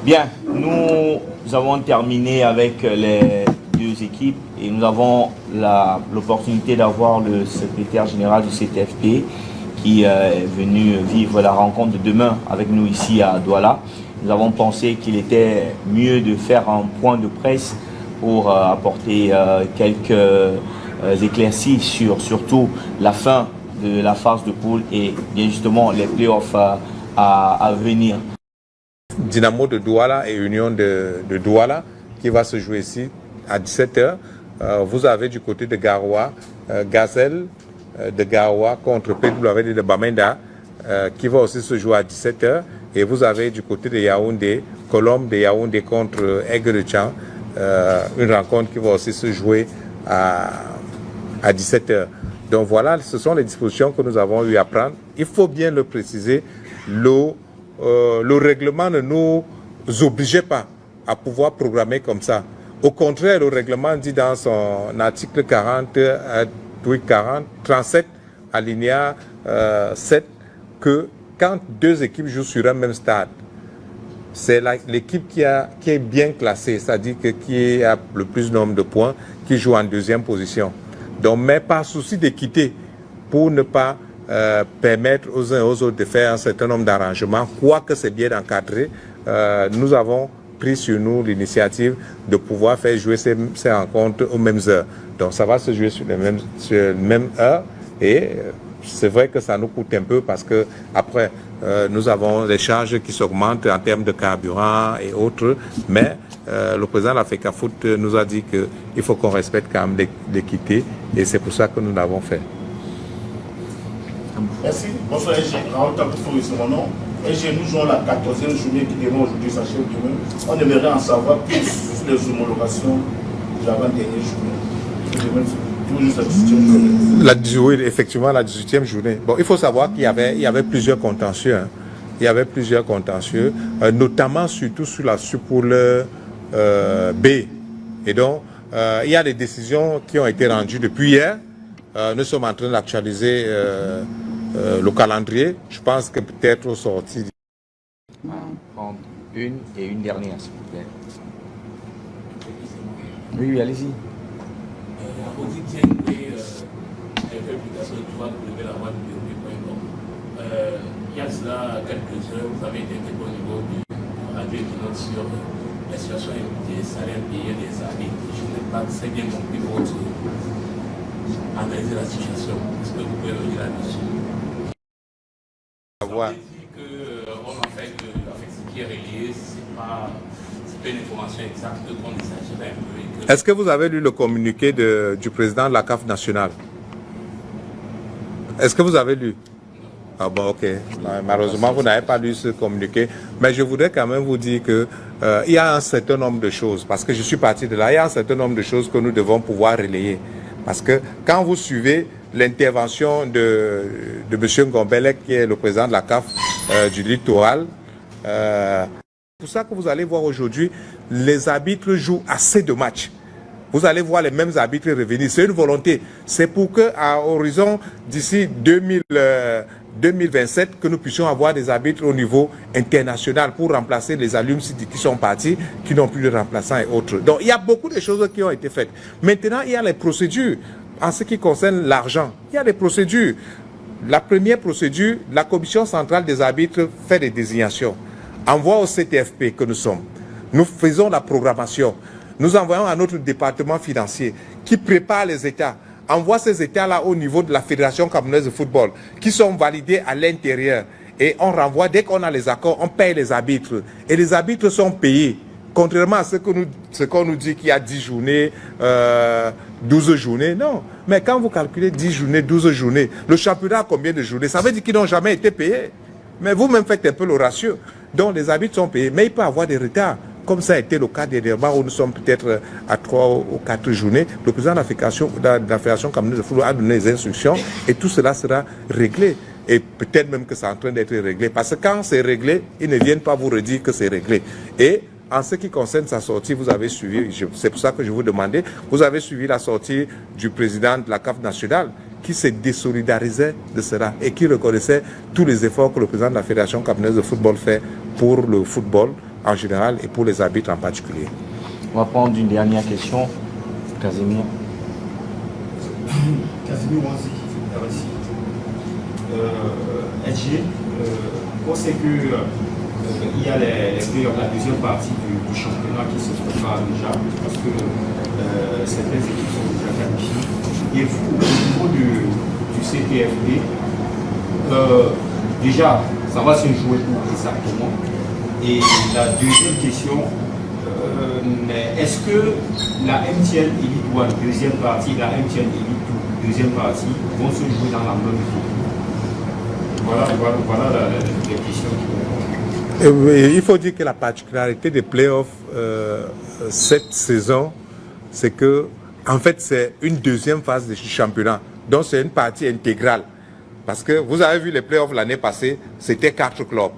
Bien, nous avons terminé avec les deux équipes et nous avons l'opportunité d'avoir le secrétaire général du CTFP qui est venu vivre la rencontre de demain avec nous ici à Douala. Nous avons pensé qu'il était mieux de faire un point de presse pour apporter quelques éclaircies sur surtout la fin de la phase de poule et bien justement les playoffs à venir. Dynamo de Douala et Union de Douala qui va se jouer ici à 17h. Vous avez du côté de Garoua, Gazelle de Garoua contre PWD de Bamenda qui va aussi se jouer à 17h. Et vous avez du côté de Yaoundé, Colombe de Yaoundé contre Aigle de Tchang, une rencontre qui va aussi se jouer à 17h. Donc voilà, ce sont les dispositions que nous avons eu à prendre. Il faut bien le préciser, le règlement ne nous obligeait pas à pouvoir programmer comme ça. Au contraire, le règlement dit dans son article 37, alinéa 7, que quand deux équipes jouent sur un même stade, c'est l'équipe qui est bien classée, c'est-à-dire qui a le plus nombre de points, qui joue en deuxième position. Donc, mais par souci d'équité, pour ne pas permettre aux uns et aux autres de faire un certain nombre d'arrangements, quoique c'est bien encadré, nous avons pris sur nous l'initiative de pouvoir faire jouer ces rencontres aux mêmes heures. Donc ça va se jouer sur les mêmes heures et c'est vrai que ça nous coûte un peu parce que après nous avons des charges qui s'augmentent en termes de carburant et autres, mais le président de l'Africa Foot nous a dit qu'il faut qu'on respecte quand même l'équité et c'est pour ça que nous l'avons fait. Merci. Bonsoir SG. Raoul Takoufou, c'est mon nom. SG, nous jouons la 14e journée qui démarre aujourd'hui, s'achève demain. On aimerait en savoir plus sur les homologations de l'avant-dernière journée. Oui, effectivement, la 18e journée. Bon, il faut savoir qu'il y avait plusieurs contentieux. Hein. Il y avait plusieurs contentieux, notamment surtout sur la Superpoule B. Et donc, il y a des décisions qui ont été rendues depuis hier. Nous sommes en train d'actualiser le calendrier. Je pense que peut-être au sorti. Prendre une et une dernière, s'il vous plaît. Oui, allez-y. Il y a cela quelques heures, vous avez été au niveau du radio étudiant sur la situation des salaires payés des arbitres. Je n'ai pas très bien compris votre analyse de la situation. Est-ce que vous pouvez revenir là-dessus? Ça veut dire qu'on a fait que ce qui est relié, c'est pas une information exacte qu'on exagère un peu. Est-ce que vous avez lu le communiqué du président de la CAF nationale? Est-ce que vous avez lu? Ah bon, ok. Malheureusement, vous n'avez pas lu ce communiqué. Mais je voudrais quand même vous dire que il y a un certain nombre de choses, parce que je suis parti de là, il y a un certain nombre de choses que nous devons pouvoir relayer. Parce que quand vous suivez l'intervention de M. Ngombele, qui est le président de la CAF du littoral, c'est pour ça que vous allez voir aujourd'hui, les arbitres jouent assez de matchs. Vous allez voir les mêmes arbitres revenir. C'est une volonté. C'est pour qu'à horizon d'ici 2027, que nous puissions avoir des arbitres au niveau international pour remplacer les Alioum City qui sont partis, qui n'ont plus de remplaçants et autres. Donc il y a beaucoup de choses qui ont été faites. Maintenant, il y a les procédures. En ce qui concerne l'argent, il y a des procédures. La première procédure, la commission centrale des arbitres fait des désignations. Envoie au CTFP que nous sommes. Nous faisons la programmation. Nous envoyons à notre département financier qui prépare les États. Envoie ces États-là au niveau de la Fédération camerounaise de football qui sont validés à l'intérieur. Et on renvoie, dès qu'on a les accords, on paye les arbitres. Et les arbitres sont payés. Contrairement à ce qu'on nous dit qu'il y a 10 journées, 12 journées. Non. Mais quand vous calculez 10 journées, 12 journées, le championnat a combien de journées? Ça veut dire qu'ils n'ont jamais été payés. Mais vous-même faites un peu le ratio. Donc les arbitres sont payés. Mais il peut y avoir des retards. Comme ça a été le cas dernièrement où nous sommes peut-être à 3 ou 4 journées. Le président de la Fédération camerounaise de football a donné des instructions et tout cela sera réglé. Et peut-être même que c'est en train d'être réglé. Parce que quand c'est réglé, ils ne viennent pas vous redire que c'est réglé. Et en ce qui concerne sa sortie, vous avez suivi, c'est pour ça que je vous demandais, vous avez suivi la sortie du président de la CAF nationale qui se désolidarisaient de cela et qui reconnaissaient tous les efforts que le président de la Fédération camerounaise de football fait pour le football en général et pour les arbitres en particulier. On va prendre une dernière question. Casimir. Casimir Wanzi, merci. SG, on sait que il y a les playoffs, la deuxième partie du championnat qui se prépare déjà, parce que certaines équipes sont déjà qualifiées. Et vous, au niveau du CTFP, déjà, ça va se jouer pour exactement. Et la deuxième question, est-ce que la MTN Elite One, deuxième partie, la MTN Elite Two, deuxième partie, vont se jouer dans la même ville? Voilà les questions qui vont. Il faut dire que la particularité des playoffs cette saison, c'est que, en fait, c'est une deuxième phase du championnat. Donc, c'est une partie intégrale. Parce que vous avez vu les playoffs l'année passée, c'était 4 clubs.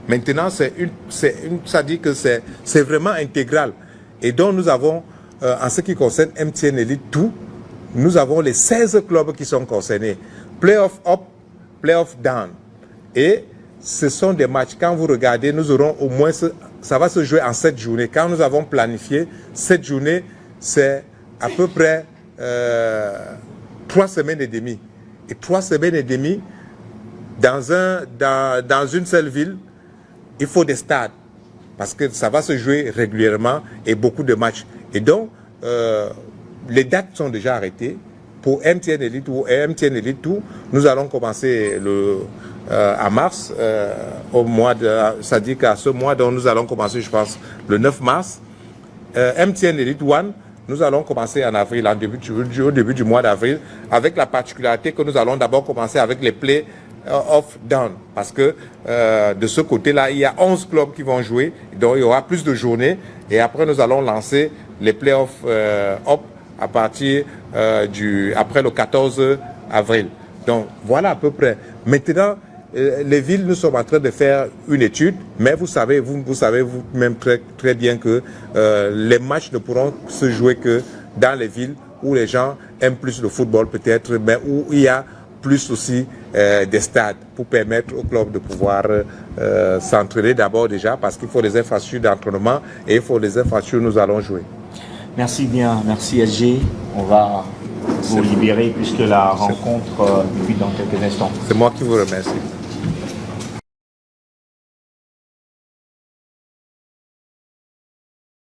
Maintenant, ça dit que c'est vraiment intégral. Et donc, nous avons, en ce qui concerne MTN Elite 2, nous avons les 16 clubs qui sont concernés. Playoff up, playoff down. Et ce sont des matchs, quand vous regardez, nous aurons au moins, ça va se jouer en 7 journées. Quand nous avons planifié 7 journées, c'est à peu près 3 semaines et demie. Et 3 semaines et demie, dans une seule ville, il faut des stades. Parce que ça va se jouer régulièrement et beaucoup de matchs. Et donc, les dates sont déjà arrêtées. Pour MTN Elite et MTN Elite 2, nous allons commencer à mars, ça dit qu'à ce mois, donc nous allons commencer, je pense, le 9 mars. MTN Elite 1, nous allons commencer en avril, au début du mois d'avril, avec la particularité que nous allons d'abord commencer avec les play-off down, parce que de ce côté-là, il y a 11 clubs qui vont jouer, donc il y aura plus de journées, et après nous allons lancer les play-off up à partir après le 14 avril. Donc voilà à peu près. Maintenant, les villes, nous sommes en train de faire une étude, mais vous savez vous-même très bien que les matchs ne pourront se jouer que dans les villes où les gens aiment plus le football peut-être, mais où il y a plus aussi des stades pour permettre aux clubs de pouvoir s'entraîner d'abord déjà, parce qu'il faut des infrastructures d'entraînement et il faut des infrastructures où nous allons jouer. Merci bien, merci SG. On va vous libérer puisque la rencontre débute dans quelques instants. C'est moi qui vous remercie.